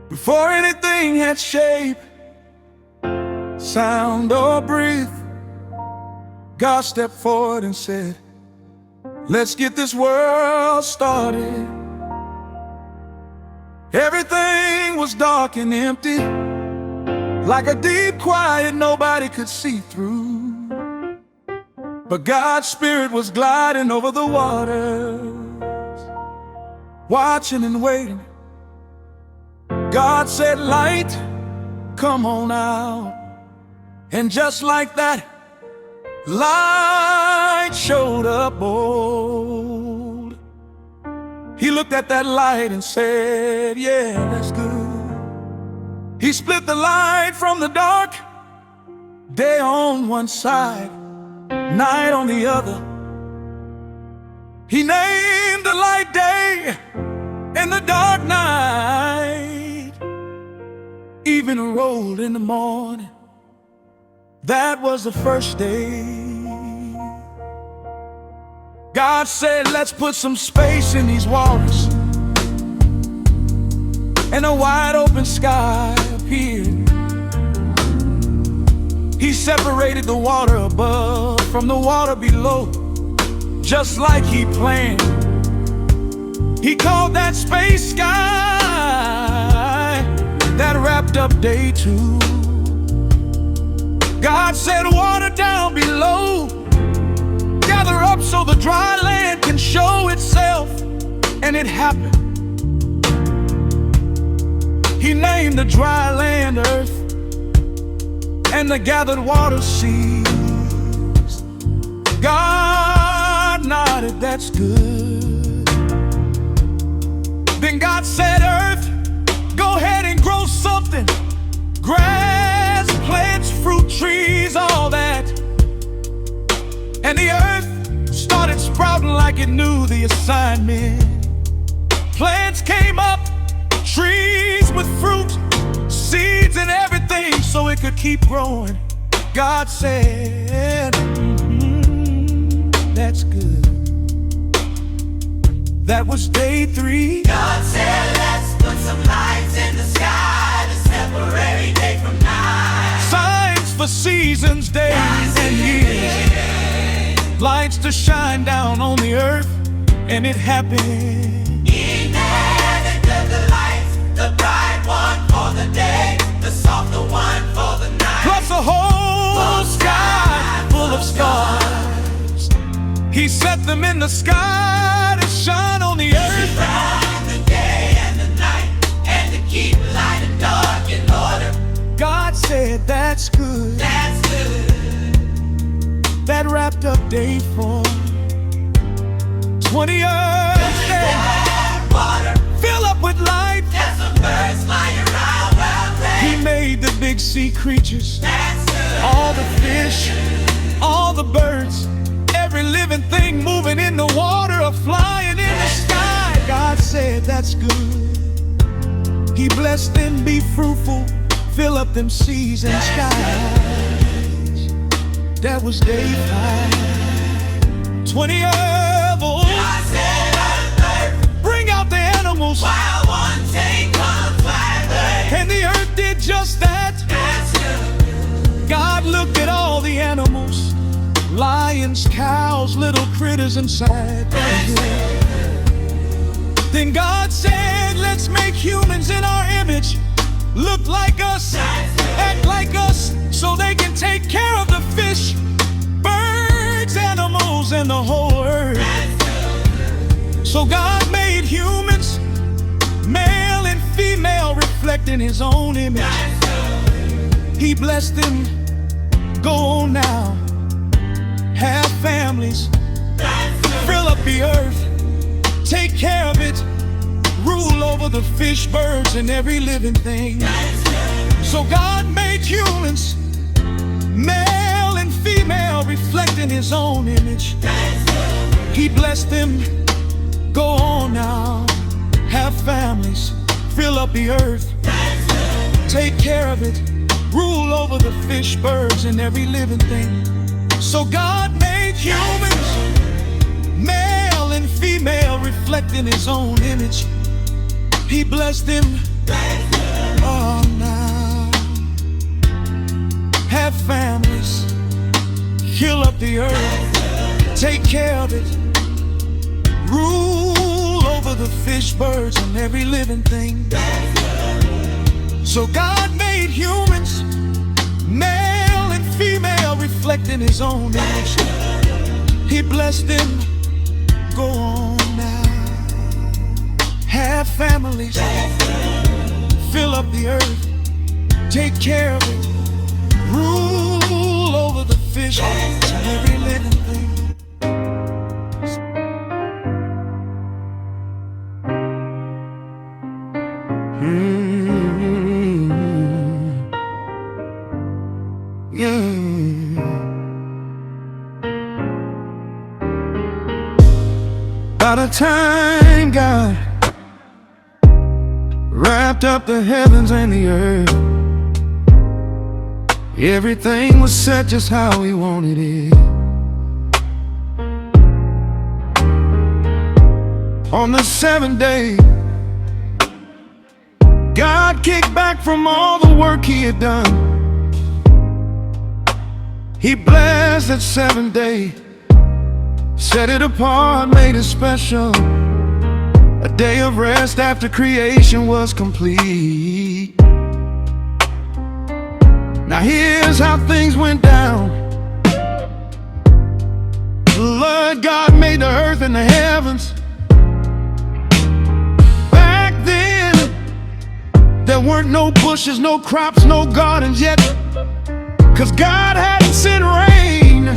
Before anything had shape, sound, or breath, God stepped forward and said, let's get this world started. Everything was dark and empty, like a deep quiet nobody could see through. But God's Spirit was gliding over the waters, watching and waiting. God said, light, come on out. And just like that, light showed up bold. He looked at that light and said, yeah, that's good. He split the light from the dark, day on one side, night on the other. He named the light day and the dark night. Even rolled in the morning, that was the first day. God said, let's put some space in these waters. And a wide open sky appeared. He separated the water above from the water below, just like he planned. He called that space sky. That wrapped up day two. God said, water down below, gather up so the dry land can show itself. And it happened. He named the dry land earth and the gathered water seas. God nodded, that's good. Then God said, earth, go ahead and grow something. Grass, plants, fruit, trees, all that. And the earth started sprouting like it knew the assignment. Plants came up, trees with fruit, seeds and everything, so it could keep growing. God said, that's good. That was day three. God said, let's put some lights in the sky to separate day from night. Signs for seasons, days, and years. Lights to shine down on the earth, and it happened. In the heaven of the lights, the bright one for the day, the softer one for the night. Plus a whole sky full of stars. He set them in the sky to shine on the earth. Around the day and the night, and to keep light and dark in order. God said, that's good. That's good. That wrapped up day 4. 20 earth day, Water, fill up with light. there's some birds flying around well He late. made the big sea creatures, That's good. all the fish, all the birds, every living thing moving in the water or flying in the sky. God said, that's good. He blessed them, be fruitful, fill up them seas and skies. That was day 5. 20 earth, God said, earth, bring out the animals. wild one, take one, fly away. And the earth did just that. That's good. God looked at all the animals, lions, cows, little critters inside. Then God said, let's make humans in our image, look like us, act like us, so they can take care of the fish, birds, animals, and the whole earth. So God made humans, male and female, reflecting his own image. He blessed them, go on now, have families, fill up the earth, take care of it, rule over the fish, birds, and every living thing. So God made humans, male and female, reflecting his own image. He blessed them, go on now, have families, fill up the earth, take care of it, rule over the fish, birds, and every living thing. So God made humans, male and female, reflecting his own image. He blessed them, have families, fill up the earth, take care of it, rule over the fish, birds, and every living thing. So God made humans, male and female, reflecting his own image. He blessed them. Go on now, have families, fill up the earth, take care of it, rule over the fish and every living thing. Yeah. By the time God wrapped up the heavens and the earth, everything was set just how he wanted it. On the seventh day, God kicked back from all the work he had done. He blessed that seventh day, set it apart, made it special, a day of rest after creation was complete. Now here's how things went down. Lord God made the earth and the heavens. Back then, there weren't no bushes, no crops, no gardens yet, 'cause God hadn't sent rain,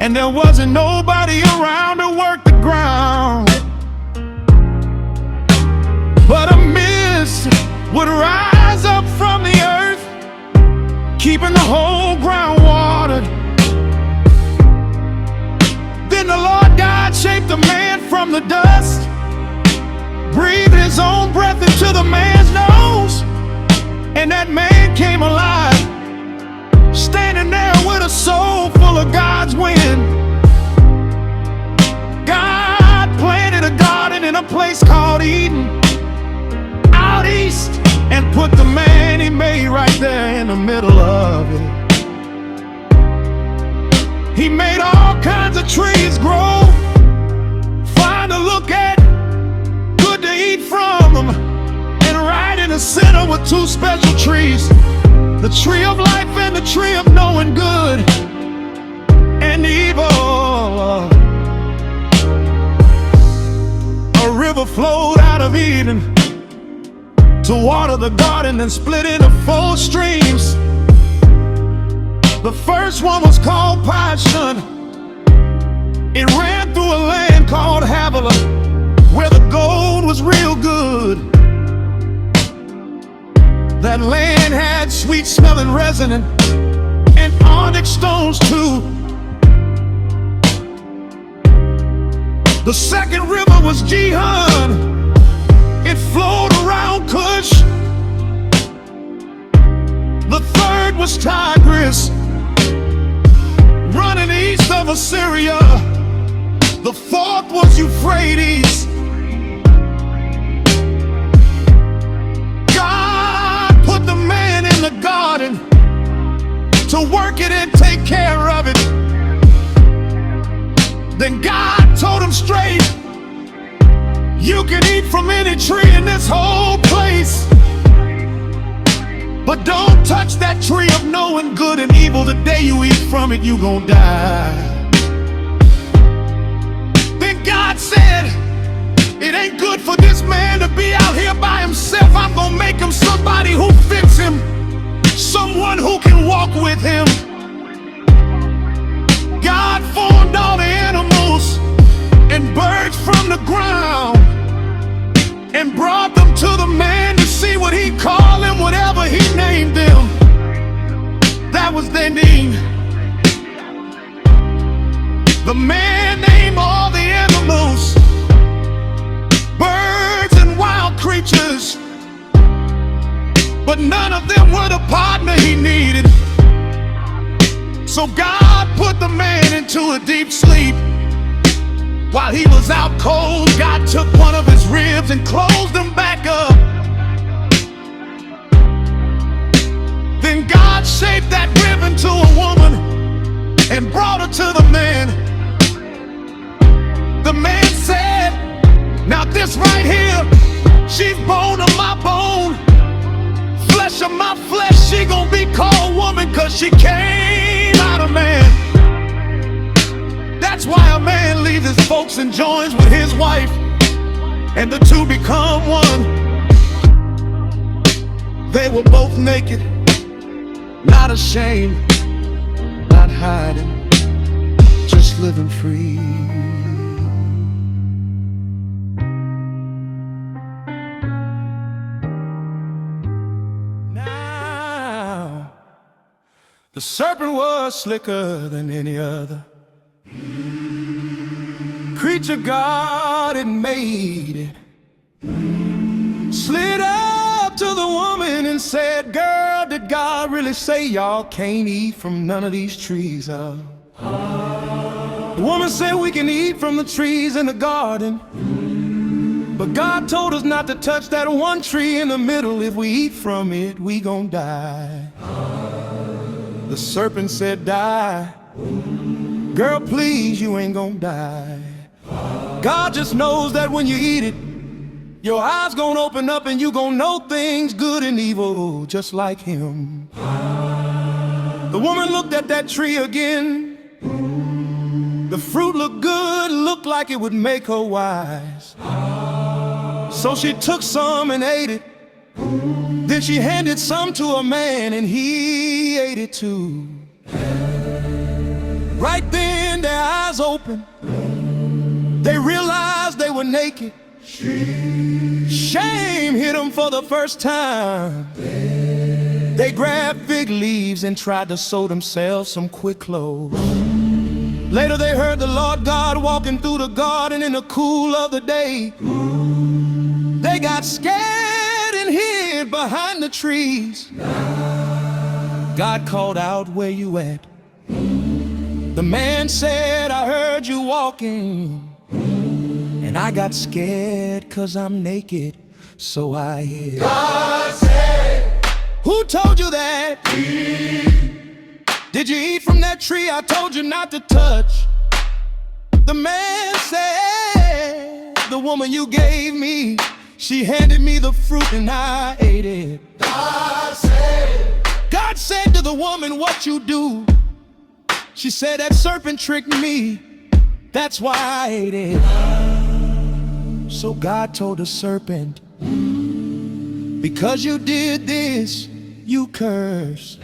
and there wasn't nobody around to work the ground. But a mist would rise up from the earth, keeping the whole ground watered. Then the Lord God shaped the man from the dust, breathed his own breath into the man's nose, and that man came alive, standing there with a soul full of God's wind. God planted a garden in a place called Eden, out east, and put the man he made right there in the middle of it. He made all kinds of trees grow, fine to look at, good to eat from them, and right in the center were two special trees, the tree of life and the tree of knowing good and evil. A river flowed out of Eden to water the garden and split into 4 streams. The first one was called Pishon. It ran through a land called Havilah, where the gold was real good. That land had sweet-smelling resin and onyx stones too. The second river was Gihon. It flowed around Cush. The third was Tigris, running east of Assyria. The fourth was Euphrates. God put the man in the garden to work it and take care of it. Then God told him straight, you can eat from any tree in this whole place, but don't touch that tree of knowing good and evil. The day you eat from it, you gon' die. Then God said, it ain't good for this man to be out here by himself. I'm gonna make him somebody who fits him, someone who can walk with him. God formed all the animals and birds from the ground and brought them to the man to see what he'd call them, whatever he named them. That was their name. The man named all the animals, birds and wild creatures, but none of them were the partner he needed. So God put the man into a deep sleep. While he was out cold, God took one of his ribs and closed him back up. Then God shaped that rib to a woman and brought her to the man. The man said, now this right here, she's bone of my bone, flesh of my flesh. She gonna be called woman, cause she came out of man. That's why a man leaves his folks and joins with his wife, and the two become one. They were both naked, not ashamed, not hiding, just living free. Now, the serpent was slicker than any other creature God had made it. Slid up to the woman and said, girl, did God really say y'all can't eat from none of these trees? The woman said, we can eat from the trees in the garden, but God told us not to touch that one tree in the middle. If we eat from it, we gon' die. The serpent said, die. Girl, please, you ain't gon' die. God just knows that when you eat it, your eyes gonna open up and you gonna know things good and evil just like him. The woman looked at that tree again. The fruit looked good, looked like it would make her wise. So she took some and ate it. Then she handed some to a man and he ate it too. Right then their eyes opened. They realized they were naked. Shame hit them for the first time. They grabbed fig leaves and tried to sew themselves some quick clothes. Later they heard the Lord God walking through the garden in the cool of the day. They got scared and hid behind the trees. God called out, where you at? The man said, I heard you walking, and I got scared 'cause I'm naked, so I hid. God said, who told you that? Did you eat from that tree I told you not to touch? The man said, the woman you gave me, she handed me the fruit and I ate it. God said to the woman, what you do? She said, that serpent tricked me, that's why I ate it. So God told the serpent, because you did this, you cursed.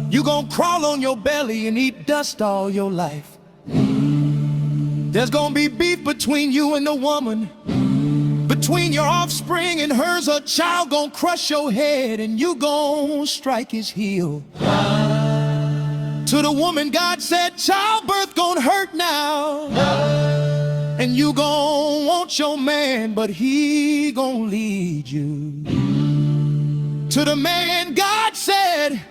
You gonna crawl on your belly and eat dust all your life. There's gonna be beef between you and the woman, between your offspring and hers. A child gonna crush your head and you gonna strike his heel. To the woman God said, childbirth gonna hurt now, and you gon' want your man, but he gon' lead you. To the man God said,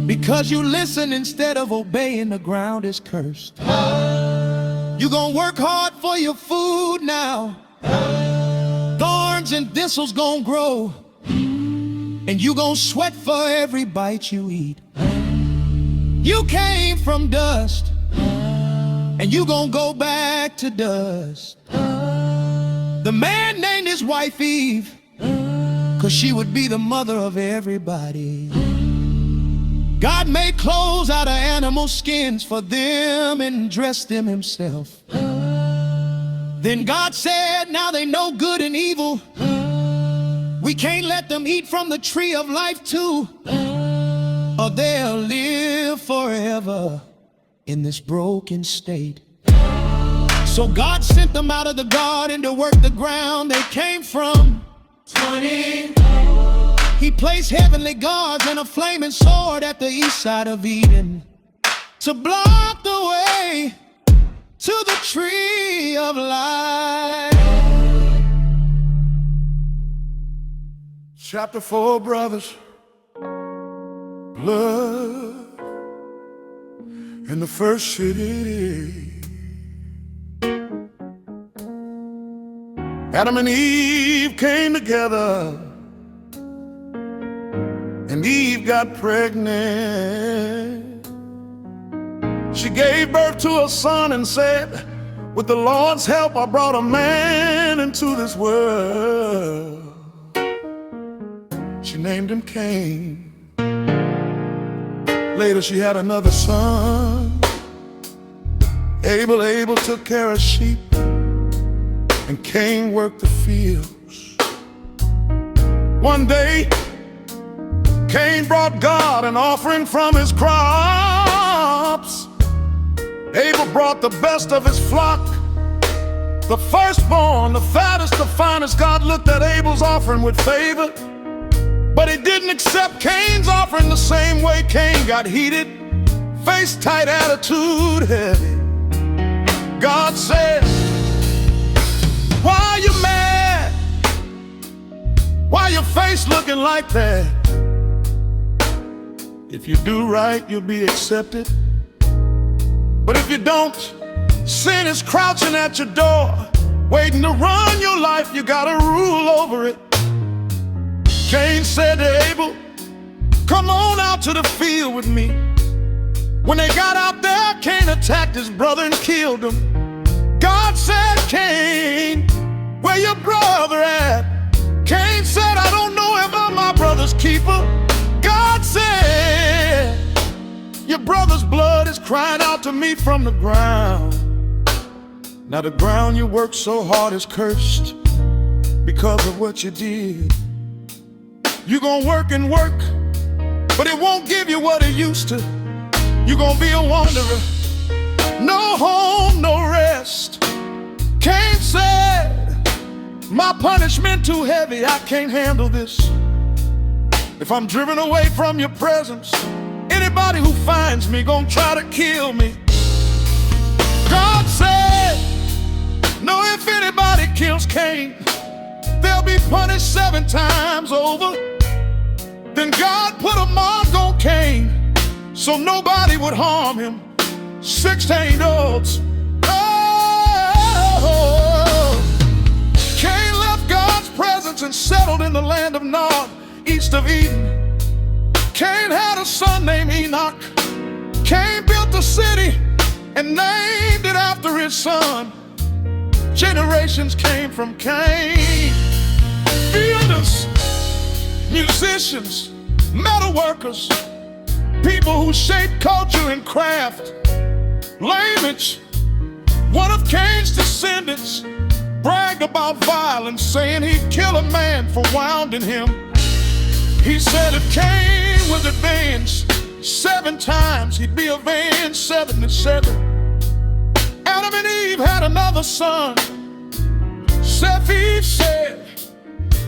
because you listen instead of obeying, the ground is cursed. You gon' work hard for your food now. Thorns and thistles gon' grow, and you gon' sweat for every bite you eat. You came from dust, and you gon' go back to dust. The man named his wife Eve, 'cause she would be the mother of everybody. God made clothes out of animal skins for them and dressed them himself. Then God said, now they know good and evil. We can't let them eat from the tree of life too, or they'll live forever in this broken state. So God sent them out of the garden to work the ground they came from. 20. He placed heavenly guards and a flaming sword at the east side of Eden to block the way to the tree of life. Chapter 4, brothers. Blood in the first city. Adam and Eve came together, and when Eve got pregnant. She gave birth to a son and said, with the Lord's help, I brought a man into this world. She named him Cain. Later she had another son. Abel took care of sheep, and Cain worked the fields. One day, Cain brought God an offering from his crops. Abel brought the best of his flock, the firstborn, the fattest, the finest. God looked at Abel's offering with favor, but he didn't accept Cain's offering the same way. Cain got heated, face tight, attitude heavy. God said, why are you mad? Why your face looking like that? If you do right, you'll be accepted. But if you don't, sin is crouching at your door, waiting to run your life. You gotta rule over it. Cain said to Abel, come on out to the field with me. When they got out there, Cain attacked his brother and killed him. God said, Cain, where your brother at? Cain said, I don't know if I'm my brother's keeper. God said, your brother's blood is crying out to me from the ground. Now the ground you worked so hard is cursed because of what you did. You gonna work and work, but it won't give you what it used to. You gonna be a wanderer, no home, no rest. Cain said, my punishment too heavy, I can't handle this. If I'm driven away from your presence, anybody who finds me gonna try to kill me. God said, no, if anybody kills Cain, they'll be punished 7 times over. Then God put a mark on Cain so nobody would harm him. 16 oaths. Oh, Cain left God's presence and settled in the land of Nod, east of Eden. Cain had a son named Enoch. Cain built a city and named it after his son. Generations came from Cain. Builders, musicians, metal workers, people who shape culture and craft. Lamech, one of Cain's descendants, bragged about violence, saying he'd kill a man for wounding him. He said if Cain was avenged 7 times, he'd be avenged 77. Adam and Eve had another son. Eve said,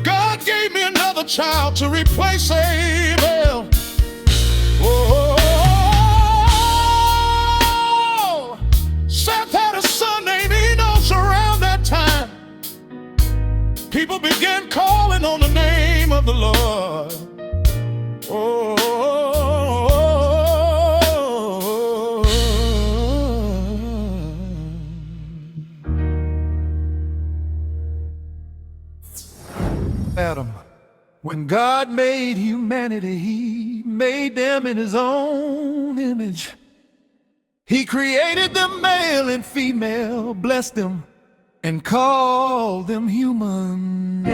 God gave me another child to replace Abel. Oh, Seth had a son named Enos. Around that time, people began calling on the name of the Lord. Oh, Adam, when God made humanity, he made them in his own image. He created them male and female, blessed them, and called them human.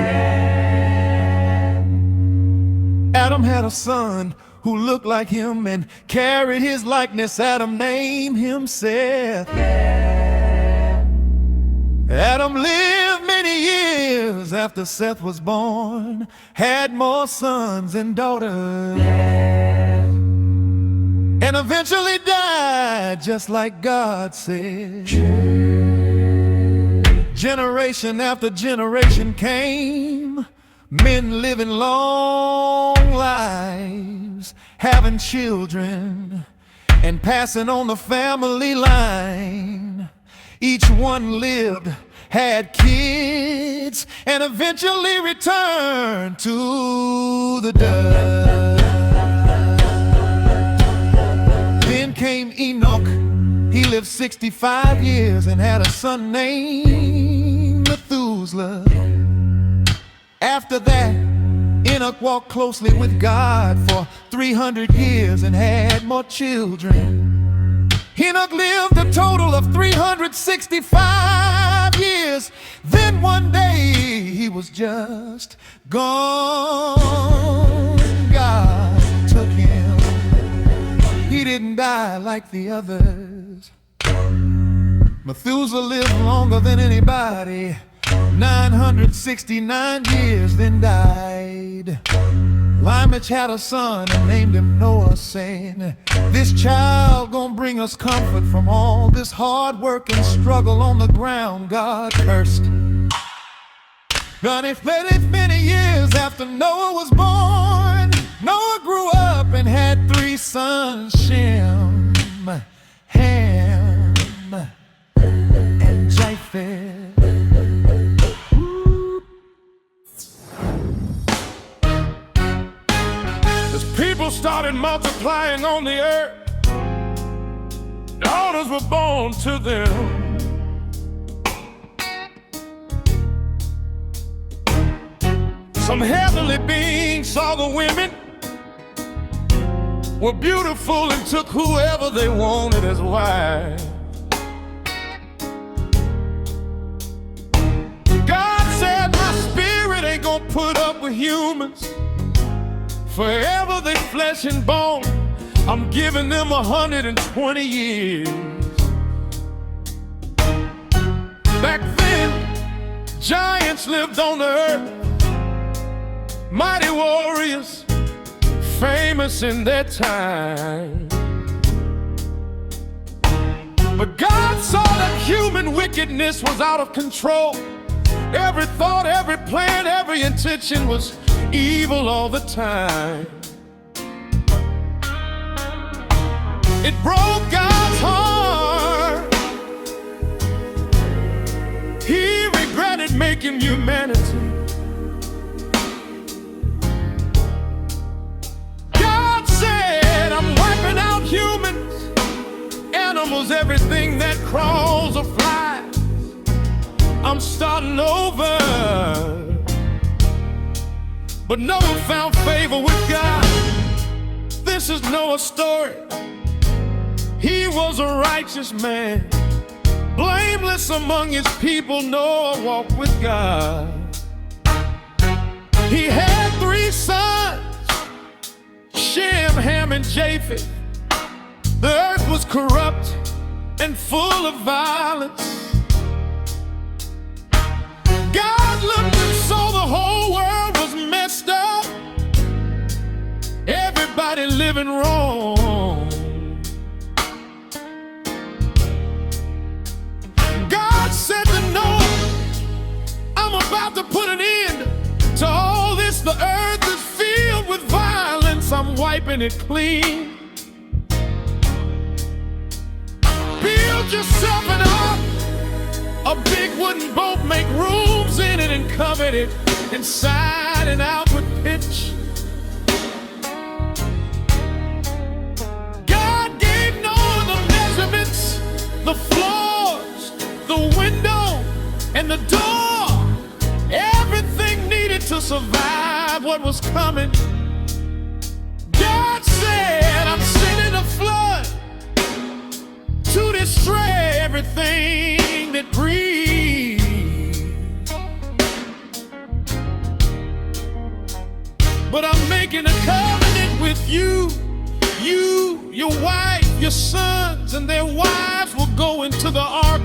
Adam had a son who looked like him and carried his likeness. Adam named him Seth. Adam lived many years after Seth was born, had more sons and daughters, and eventually died just like God said. Generation after generation came, men living long lives, having children, and passing on the family line. Each one lived, had kids, and eventually returned to the dust. Then came Enoch. He lived 65 years and had a son named Methuselah. After that, Enoch walked closely with God for 300 years and had more children. Enoch lived a total of 365 years. Then one day he was just gone. God took him. He didn't die like the others. Methuselah lived longer than anybody, 969 years, then died. Lamech had a son and named him Noah, saying, "This child gonna bring us comfort from all this hard work and struggle on the ground God cursed." But it many years after Noah was born, Noah grew up and had 3 sons, Shem, Ham, and Japheth. People started multiplying on the earth. Daughters were born to them. Some heavenly beings saw the women were beautiful and took whoever they wanted as wives. God said, "My spirit ain't gonna put up with humans. Forever they flesh and bone. I'm giving them 120 years." Back then, giants lived on the earth, mighty warriors, famous in their time. But God saw that human wickedness was out of control. Every thought, every plan, every intention was evil all the time. It broke God's heart. He regretted making humanity. God said, "I'm wiping out humans, animals, everything that crawls or flies. I'm starting over." But Noah found favor with God. This is Noah's story. He was a righteous man, blameless among his people. Noah walked with God. He had 3 sons, Shem, Ham, and Japheth. The earth was corrupt and full of violence. God looked and saw the whole world was messed up, everybody living wrong. God said to Noah, "I'm about to put an end to all this. The earth is filled with violence. I'm wiping it clean. Build yourself an ark, a big wooden boat, make rooms in it and cover it inside and out with pitch." God gave Noah the measurements, the floors, the window, and the door, everything needed to survive what was coming. God said, "I'm sending a flood to destroy everything that breathes. But I'm making a covenant with you. You, your wife, your sons, and their wives will go into the ark.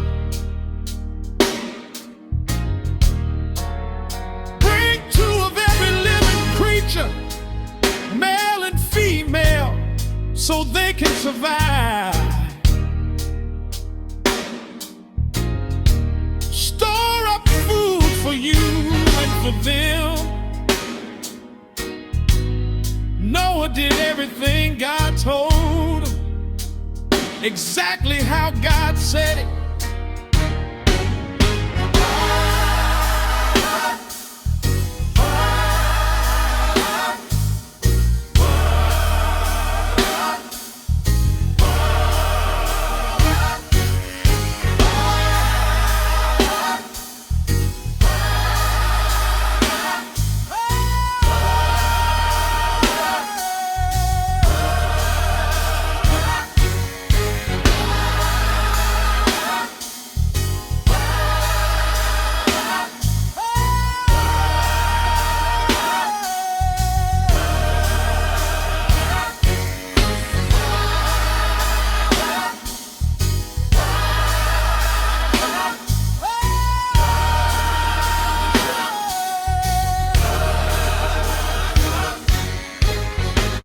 Bring 2 of every living creature, male and female, so they can survive. Store up food for you and for them." Noah did everything God told him, exactly how God said it.